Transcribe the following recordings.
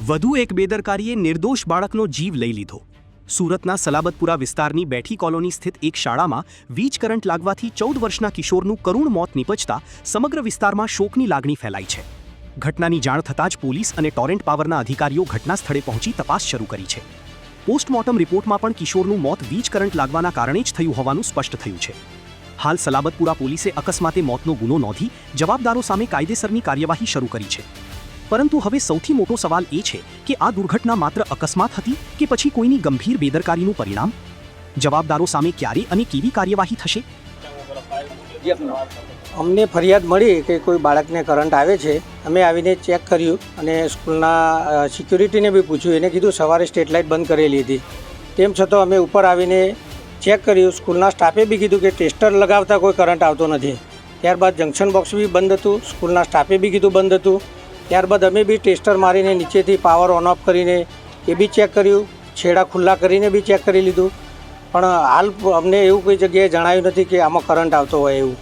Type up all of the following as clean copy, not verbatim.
વધુ એક બેદરકારીએ નિર્દોષ બાળકનો જીવ લઈ લીધો। સુરતના સલાબતપુરા વિસ્તારની બેઠી કોલોની સ્થિત એક શાળામાં વીજ કરંટ લાગવાથી 14 વર્ષના કિશોરનું કરુણ મોત નિપજતા સમગ્ર વિસ્તારમાં શોકની લાગણી ફેલાઈ છે। ઘટનાની જાણ થતાં જ પોલીસ અને ટોરેન્ટ પાવરના અધિકારીઓ ઘટના સ્થળે પહોંચી તપાસ શરૂ કરી છે। પોસ્ટમોર્ટમ રિપોર્ટમાં પણ કિશોરનું મોત વીજ કરંટ લાગવાના કારણે જ થયું હોવાનું સ્પષ્ટ થયું છે। હાલ સલાબતપુરા પોલીસે અકસ્માતે મોતનો ગુનો નોંધી જવાબદારો સામે કાયદેસરની કાર્યવાહી શરૂ કરી છે। પરંતુ હવે સૌથી મોટો સવાલ એ છે કે આ દુર્ઘટના માત્ર અકસ્માત હતી કે પછી કોઈની ગંભીર બેદરકારીનું પરિણામ? જવાબદારો સામે ક્યારે અને કેવી કાર્યવાહી થશે? અમને ફરિયાદ મળી કે કોઈ બાળકને કરંટ આવે છે। અમે આવીને ચેક કર્યું અને સ્કૂલના સિક્યુરિટીને બી પૂછ્યું। એને કીધું સવારે સ્ટ્રીટ લાઇટ બંધ કરેલી હતી, તેમ છતાં અમે ઉપર આવીને ચેક કર્યું। સ્કૂલના સ્ટાફે બી કીધું કે ટેસ્ટર લગાવતા કોઈ કરંટ આવતો નથી। ત્યારબાદ જંક્શન બોક્સ બી બંધ હતું, સ્કૂલના સ્ટાફે બી કીધું બંધ હતું। ત્યારબાદ અમે બી ટેસ્ટર મારીને નીચેથી પાવર ઓન ઓફ કરીને એ બી ચેક કર્યું, છેડા ખુલ્લા કરીને બી ચેક કરી લીધું, પણ હાલ અમને એવું કોઈ જગ્યાએ જણાયું નથી કે આમાં કરંટ આવતો હોય એવું।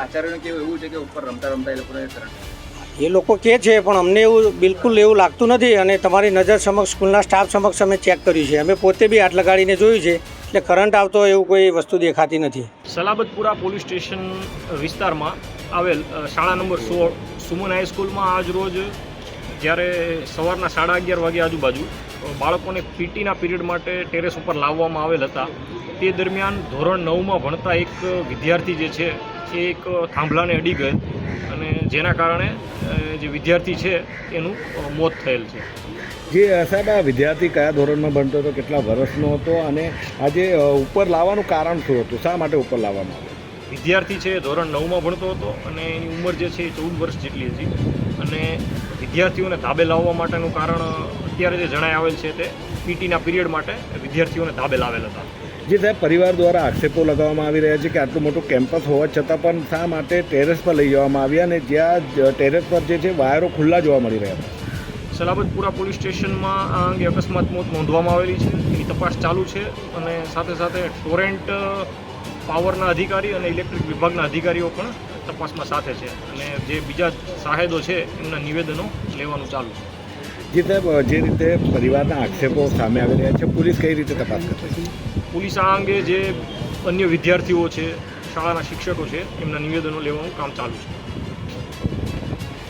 આચાર્યને કેવું એવું છે કે ઉપર રમતા રમતા એ લોકોને કરંટ એ લોકો કહે છે, પણ અમને એવું બિલકુલ એવું લાગતું નથી। અને તમારી નજર સમક્ષ સ્કૂલના સ્ટાફ સમક્ષ અમે ચેક કર્યું છે, અમે પોતે બી હાથ લગાડીને જોયું છે, એટલે કરંટ આવતો હોય એવું કોઈ વસ્તુ દેખાતી નથી। સલાબતપુરા પોલીસ સ્ટેશન વિસ્તારમાં આવેલ શાળા નંબર 16 સુમન હાઈસ્કૂલમાં આજ રોજ જ્યારે સવારના 11:30 વાગ્યા આજુબાજુ બાળકોને પીટીના પીરિયડ માટે ટેરેસ ઉપર લાવવામાં આવેલ હતા। તે દરમિયાન ધોરણ 9માં ભણતા એક વિદ્યાર્થી જે છે એ એક થાંભલાને અડી ગયેલ અને જેના કારણે જે વિદ્યાર્થી છે એનું મોત થયેલ છે। જે સાહેબ આ વિદ્યાર્થી કયા ધોરણમાં ભણતો હતો, કેટલા વર્ષનો હતો અને આજે ઉપર લાવવાનું કારણ શું હતું? શા માટે ઉપર લાવવામાં આવ્યું? વિદ્યાર્થી છે ધોરણ 9માં ભણતો હતો અને એની ઉંમર જે છે એ 14 વર્ષ જેટલી હતી અને વિદ્યાર્થીઓને ધાબે લાવવા માટેનું કારણ અત્યારે જે જણાઈ આવેલ છે તે પીટીના પીરિયડ માટે વિદ્યાર્થીઓને ધાબે લાવેલ હતા। જે સાહેબ પરિવાર દ્વારા આક્ષેપો લગાવવામાં આવી રહ્યા છે કે આટલું મોટું કેમ્પસ હોવા છતાં પણ શા માટે ટેરેસ પર લઈ જવામાં આવ્યા અને જ્યાં ટેરેસ પર જે છે વાયરો ખુલ્લા જોવા મળી રહ્યા હતા। સલાબતપુરા પોલીસ સ્ટેશનમાં આ અંગે અકસ્માત મોત નોંધવામાં આવેલી છે, એની તપાસ ચાલુ છે અને સાથે સાથે ટોરેન્ટ પાવરના અધિકારી અને ઇલેક્ટ્રિક વિભાગના અધિકારીઓ પણ તપાસમાં સાથે છે અને જે બીજા સાહેદો છે એમના નિવેદનો લેવાનું ચાલુ છે। જે સાહેબ જે રીતે પરિવારના આક્ષેપો સામે આવી રહ્યા છે, પોલીસ કઈ રીતે તપાસ કરશે? પોલીસ આ અંગે જે અન્ય વિદ્યાર્થીઓ છે, શાળાના શિક્ષકો છે, એમના નિવેદનો લેવાનું કામ ચાલુ છે।